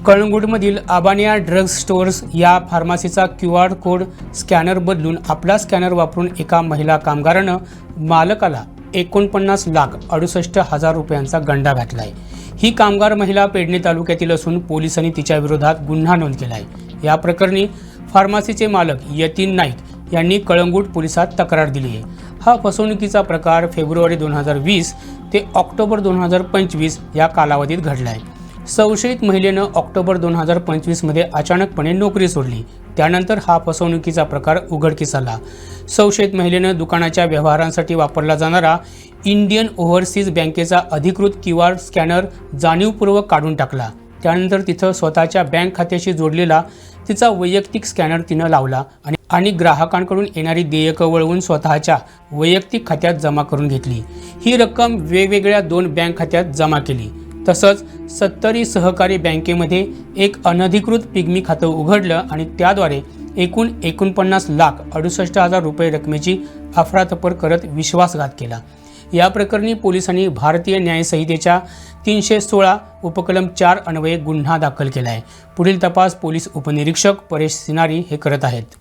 कळंगूटमधील आबानिया drug stores या फार्मसीचा QR code scanner बदलून आपला स्कॅनर वापरून एका महिला कामगारानं मालकाला 49,68,00,000 रुपयांचा गंडा घातला आहे। ही कामगार महिला पेडणे तालुक्यातील असून पोलिसांनी तिच्या विरोधात गुन्हा नोंद केला आहे। या प्रकरणी फार्मसीचे मालक यतीन नाईक यांनी कळंगूट पोलिसात तक्रार दिली आहे। हा फसवणुकीचा प्रकार फेब्रुवारी 2020 ते ऑक्टोबर 2025 या कालावधीत घडला आहे। संशयित महिलेनं ऑक्टोबर 2025 मध्ये अचानकपणे नोकरी सोडली। त्यानंतर हा फसवणुकीचा प्रकार उघडकीस आला। संशयित महिलेनं दुकानाच्या व्यवहारांसाठी वापरला जाणारा इंडियन ओव्हरसीज बँकेचा अधिकृत QR स्कॅनर जाणीवपूर्वक काढून टाकला। त्यानंतर तिथं स्वतःच्या बँक खात्याशी जोडलेला तिचा वैयक्तिक स्कॅनर तिनं लावला आणि ग्राहकांकडून येणारी देयकं वळवून स्वतःच्या वैयक्तिक खात्यात जमा करून घेतली। ही रक्कम वेगवेगळ्या 2 बँक खात्यात जमा केली। तसंच 70 सहकारी बँकेमध्ये एक अनधिकृत पिग्मी खातं उघडलं आणि त्याद्वारे एकूण 49,68,00,000 रुपये रकमेची अफरातफर करत विश्वासघात केला। या प्रकरणी पोलिसांनी भारतीय न्याय संहितेच्या 316 उपकलम 4 अन्वये गुन्हा दाखल केला आहे। पुढील तपास पोलीस उपनिरीक्षक परेश सिनारी हे करत आहेत।